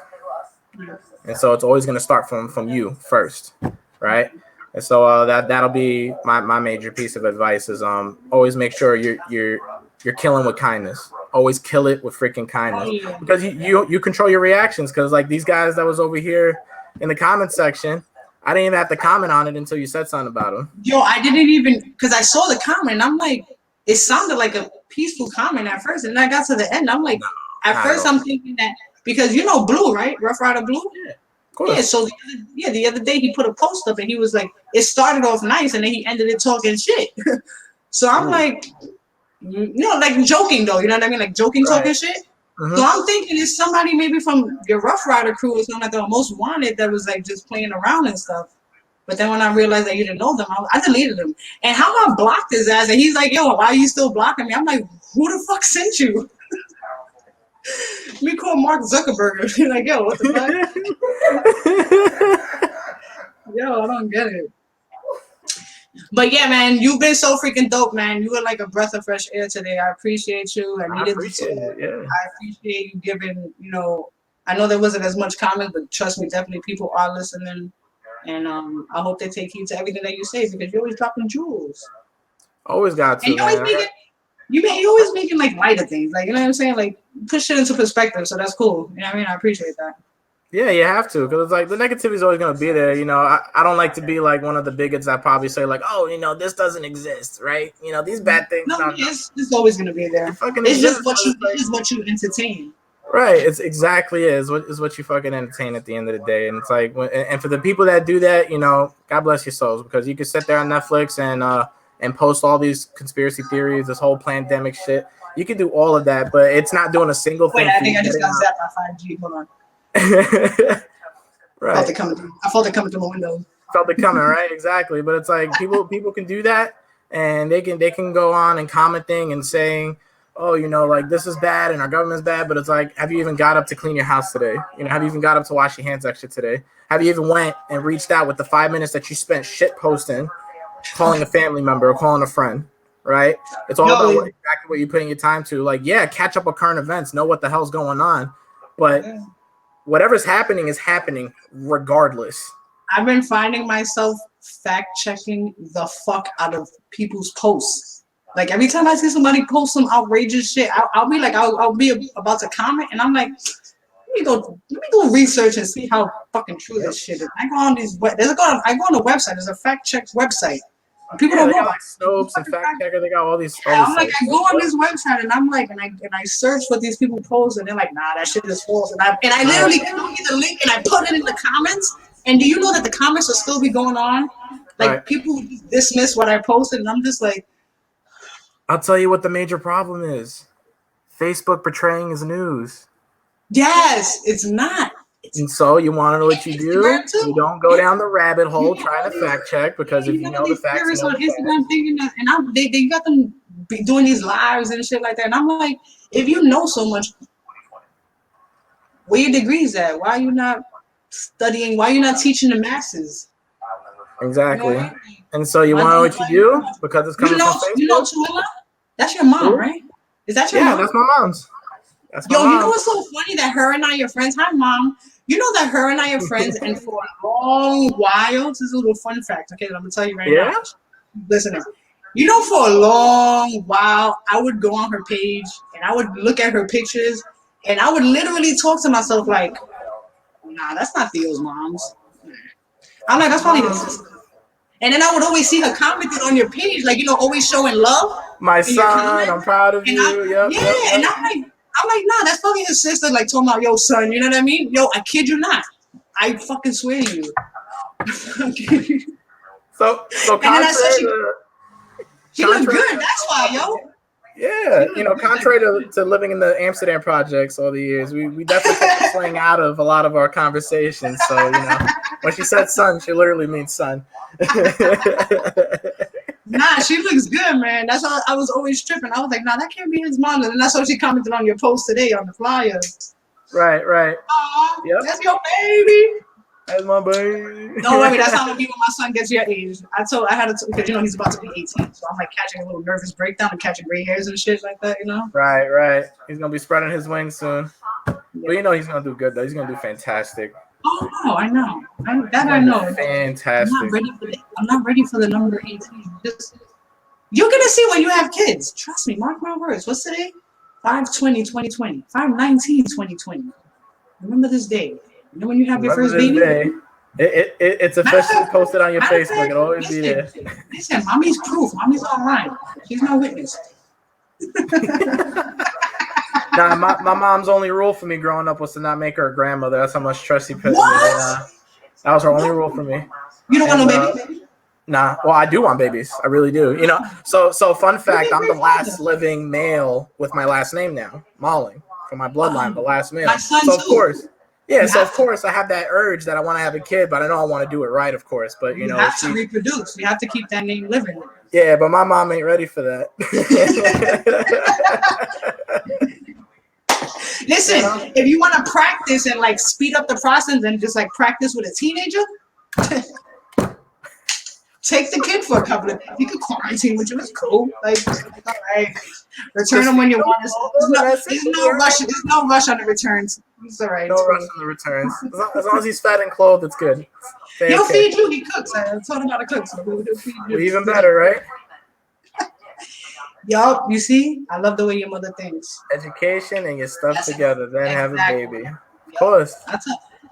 And so it's always gonna start from you first, right? And so that'll be my major piece of advice is always make sure you're killing with kindness. Always kill it with freaking kindness, because you control your reactions. Because like these guys that was over here in the comment section, I didn't even have to comment on it until you said something about them.
Yo, I didn't even, because I saw the comment. I'm like, it sounded like a peaceful comment at first, and then I got to the end. I'm like, at first I'm thinking that because Blue, right? Rough Rider Blue.
Yeah.
Yeah, so the other day he put a post up and he was like, it started off nice and then he ended it talking shit. So I'm like, like joking though, you know what I mean? Like joking, talking shit. So I'm thinking it's somebody maybe from your Rough Rider crew or something like the Most Wanted that was like just playing around and stuff. But then when I realized that you didn't know them, I deleted him. And how I blocked his ass, and he's like, yo, why are you still blocking me? I'm like, who the fuck sent you? We call Mark Zuckerberg. He's like, yo, what the fuck? Yo, I don't get it. But yeah, man, you've been so freaking dope, man. You were like a breath of fresh air today. I appreciate you. I appreciate it. Yeah. I appreciate you giving, I know there wasn't as much comment, but trust me, definitely people are listening. And I hope they take heed to everything that you say, because you're always dropping jewels.
Always got to, man.
You're always making like lighter things, like, you know what I'm saying? Like push it into perspective, so that's cool. You know what I mean? I appreciate that.
Yeah, you have to, because it's like the negativity is always going to be there. I don't like to be like one of the bigots that probably say like, oh, this doesn't exist, right? These bad things.
No, it's always going to be there. It's just what you entertain.
Right. It's exactly is what you fucking entertain at the end of the day. And it's like, and for the people that do that, God bless your souls, because you can sit there on Netflix and post all these conspiracy theories, this whole pandemic shit. You can do all of that, but it's not doing a single thing.
Wait, I think I just got zapped by 5G. Hold on.
Right.
I felt it coming through my window.
Felt it coming, right? Exactly. But it's like people can do that, and they can go on and commenting and saying, oh, like this is bad and our government's bad. But it's like, have you even got up to clean your house today? Have you even got up to wash your hands extra today? Have you even went and reached out with the 5 minutes that you spent shit posting, calling a family member or calling a friend? Right? It's all about exactly what you're putting your time to. Like, yeah, catch up with current events, know what the hell's going on, but whatever's happening is happening regardless.
I've been finding myself fact checking the fuck out of people's posts. Like every time I see somebody post some outrageous shit, I'll be like, I'll be about to comment, and I'm like, let me go research and see how fucking true this shit is. I go on I go on a website. There's a fact check website. People don't know.
Got like Snopes and Fact Checker. They got all these.
I'm like, I go on this website and I'm like, and I search what these people post, and they're like, nah, that shit is false. And I literally copy the link and I put it in the comments. And do you know that the comments will still be going on? Like people dismiss what I posted, and I'm just like,
I'll tell you what the major problem is: Facebook portraying as news.
Yes, it's not.
And so you want to know what you do? You don't go down the rabbit hole trying to fact check, because if you know the facts, you know
on Instagram thinking that, and they got them doing these lives and shit like that. And I'm like, if you know so much, where your degrees at? Why are you not studying? Why are you not teaching the masses?
Exactly. And so you want to know what you do? Because it's coming from Facebook.
You know Tula? That's your mom, right? Is that your mom?
Yeah, that's my mom's.
You know what's so funny? That her and I are friends. Hi, Mom. You know that her and I are friends, and for a long while, this is a little fun fact, okay, that I'm going to tell you right now. Listen, you know, for a long while, I would go on her page, and I would look at her pictures, and I would literally talk to myself like, nah, that's not Theo's mom's. I'm like, that's probably her sister. And then I would always see her commenting on your page, like, always showing love.
My son, I'm proud of you.
And I'm like, nah, that's probably his sister, like, talking about, yo, son, you know what I mean? Yo, I kid you not. I fucking swear to you.
So
and then I said she looked good, that's why, yo.
Yeah, contrary to living in the Amsterdam projects all the years, we definitely took the slang out of a lot of our conversations. So, when she said son, she literally means son.
Nah, she looks good, man. That's why I was always tripping. I was like, nah, that can't be his mom. And that's why she commented on your post today on the flyer.
Right.
Yep. That's your baby.
That's my baby.
Don't worry, that's how it'll be when my son gets your age. I had to, because he's about to be 18, so I'm like catching a little nervous breakdown and catching gray hairs and shit like that,
Right. He's gonna be spreading his wings soon. Yeah. But he's gonna do good though. He's gonna do fantastic.
Oh no, I know. I know.
Fantastic.
I'm not ready for the number 18. You're gonna see when you have kids. Trust me, mark my words. What's today? 5/20/2020. 5/19/2020. Remember this day. When you have your first baby.
It's officially posted on your Facebook. It'll always be there.
Listen, mommy's proof. Mommy's online. She's no witness.
Nah, my mom's only rule for me growing up was to not make her a grandmother. That's how much trust she put in me. That was her only rule for me.
You don't want no baby?
Nah. Well, I do want babies. I really do. So fun fact, I'm the last living male with my last name now, Malling, from my bloodline, the last male.
My son
so of
too.
course. Yeah, so of course I have that urge that I want to have a kid, but I know I want to do it right, of course. But
you have to reproduce. You have to keep that name living.
Yeah, but my mom ain't ready for that.
Listen, if you want to practice and like speed up the process and just like practice with a teenager, take the kid for a couple of days. You can quarantine with you. It's cool. Like, all right. Return them when you want. There's no rush. There's no rush on the returns. It's all right.
No rush on the returns. As long as he's fed and clothed, it's good.
He'll feed you. He cooks. I told him how to cook. So he'll feed you.
Well, even better, right?
Yup. You see? I love the way your mother thinks.
Education and your stuff together, then have a baby. Of course.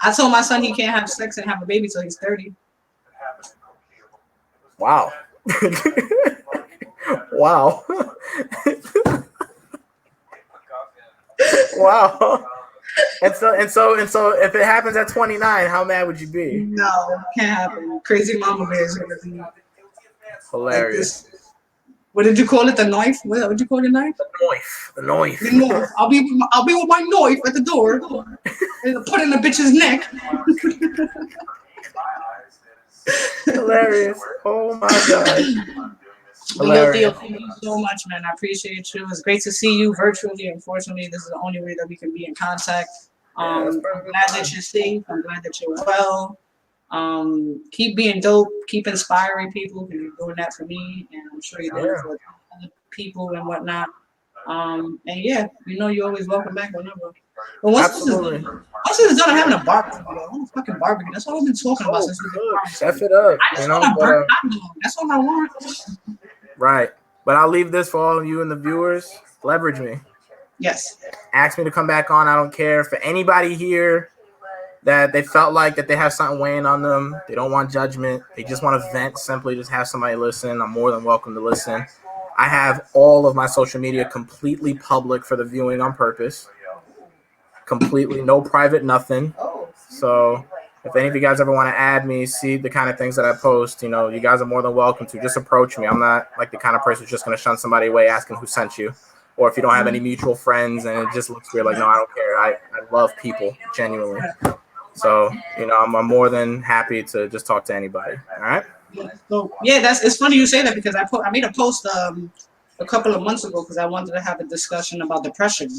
I told my son he can't have sex and have a baby till he's 30.
Wow. Wow. Wow. And so if it happens at 29, how mad would you be?
No, can't happen. Crazy mama bear is gonna be
hilarious.
Like what did you call it? The knife? What did you call the knife?
The knife.
I'll be with my knife at the door. Put in the bitch's neck.
Hilarious. Oh my god.
But yo, Theo,
Hilarious.
thank you so much, man. I appreciate you. It's great to see you virtually. Unfortunately, this is the only way that we can be in contact.
Yeah, that's
I'm
perfectly
glad
fine.
that you're safe. I'm glad that you're well. Keep being dope. Keep inspiring people. Because you're doing that for me, and I'm sure you're doing it
Yeah,
for other people and whatnot. And yeah, you're always welcome back whenever. But
absolutely.
once this is done, I'm having a barbecue. I want a fucking barbecue. That's all I've been talking about
Oh,
since we've been
cook, chef
quarantined.
it up,
I just want a
but
burnt hot dog. That's all I want.
right. But I'll leave this for all of you and the viewers. Leverage me.
Yes.
Ask me to come back on. I don't care. For anybody here that they felt like that they have something weighing on them, they don't want judgment, they just want to vent, simply just have somebody listen. I'm more than welcome to listen. I have all of my social media completely public for the viewing on purpose. Completely no private nothing. So if any of you guys ever want to add me, see the kind of things that I post, you guys are more than welcome to. Just approach me. I'm not like the kind of person who's just going to shun somebody away asking who sent you. Or if you don't have any mutual friends and it just looks weird, like, no, I don't care. I love people, genuinely. So, I'm more than happy to just talk to anybody. All right?
So yeah, it's funny you say that because I made a post a couple of months ago because I wanted to have a discussion about depression.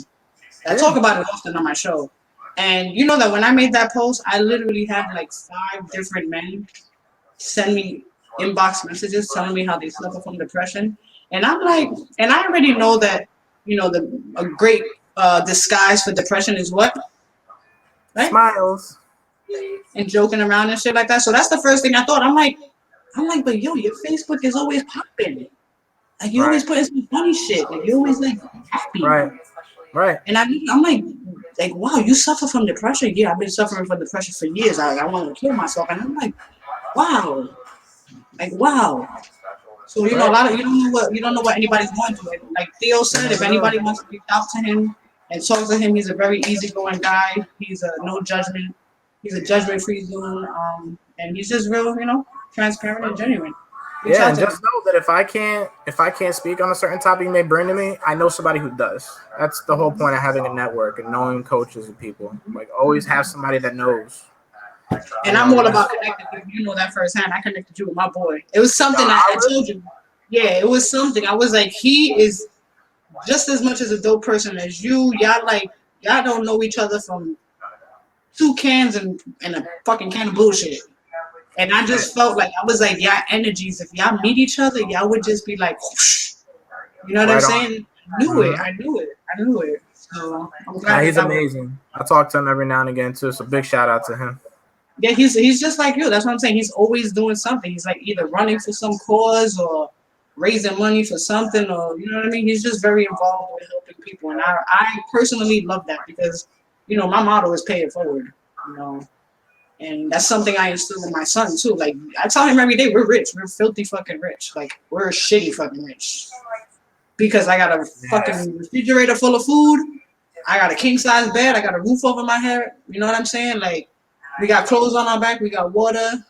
I talk about it often on my show. And you know that when I made that post, I literally had like 5 different men send me inbox messages telling me how they suffer from depression. And I'm like, and I already know that, a great disguise for depression is what? Right?
Smiles.
And joking around and shit like that. So that's the first thing I thought. I'm like, but yo, your Facebook is always popping. Like you always putting some funny shit. Like you always like happy.
Right.
And I'm like, wow, you suffer from depression? Yeah, I've been suffering from depression for years. I want to kill myself. And I'm like, wow. Like wow. So a lot of you don't know what anybody's going through. Like Theo said, if anybody wants to reach out to him and talk to him, he's a very easygoing guy. He's a no judgment. He's a judgment-free zone. And he's just real, transparent and genuine.
Yeah, and just know that if I can't speak on a certain topic you may bring to me, I know somebody who does. That's the whole point of having a network and knowing coaches and people. Like always have somebody that knows.
And I'm all about connecting people. You know that firsthand. I connected you with my boy. It was something I told you. Yeah, it was something. I was like, he is just as much as a dope person as you. Y'all don't know each other from 2 cans and a fucking can of bullshit. And I just felt like I was like, y'all energies, if y'all meet each other, y'all would just be like, whoosh. You know what I'm saying? I knew it. So I'm glad.
He's amazing. I talk to him every now and again too. So big shout out to him.
Yeah, he's just like you. That's what I'm saying. He's always doing something. He's like either running for some cause or raising money for something, or you know what I mean. He's just very involved with helping people, and I personally love that because my motto is pay it forward. And that's something I instill in my son too. Like I tell him every day, we're rich. We're filthy fucking rich. Like we're shitty fucking rich. Because I got a fucking refrigerator full of food. I got a king size bed. I got a roof over my head. You know what I'm saying? Like we got clothes on our back. We got water.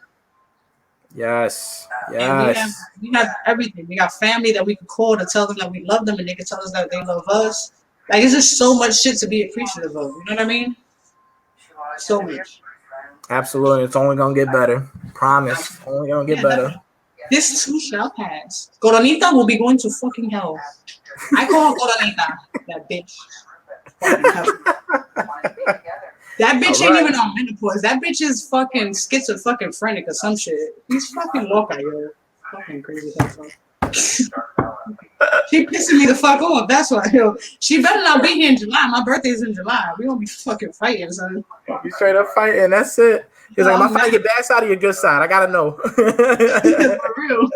Yes.
And we have everything. We got family that we can call to tell them that we love them, and they can tell us that they love us. Like it's just so much shit to be appreciative of. You know what I mean? So much.
Absolutely. It's only gonna get better. Promise. Only gonna get better.
This too shall pass. Coronita will be going to fucking hell. I call Coronita that bitch. That bitch ain't even on menopause. That bitch is fucking schizophrenic or some shit. He's fucking loca, yo. Fucking crazy. She pissing me the fuck off. That's why, yo. She better not be here in July. My birthday's in July. We gonna be fucking fighting, son.
You straight up fighting. That's it. He's like, am I fighting your bad side or your good side? I gotta know.
For real.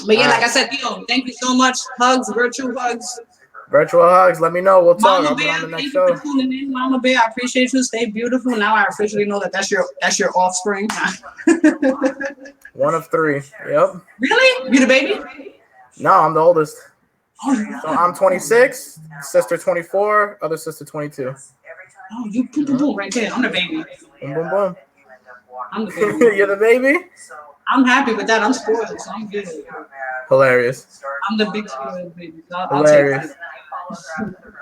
But yeah, like I said, Theo, thank you so much. Hugs, virtual hugs.
Virtual hugs. Let me know. We'll talk.
Mama Bear, thank you for tuning in. Mama Bear, I appreciate you. Stay beautiful. Now I officially know that's your offspring.
One of 3. Yep.
Really? You the baby?
No, I'm the oldest.
Oh,
so I'm 26, sister 24, other sister 22.
Oh, you boom, boom, boom, right there. I'm the baby.
Boom, boom, boom.
I'm the baby.
You're the baby?
I'm happy with that. I'm spoiled, so I'm good.
Hilarious.
I'm the big spoiled baby. So
Hilarious.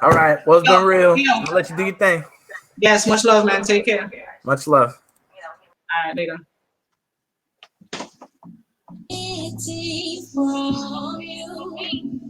All right. Well, it's been real.
Theo.
I'll let you do your thing.
Yes, much love, man. Take care.
Much love.
All right, later.
From you.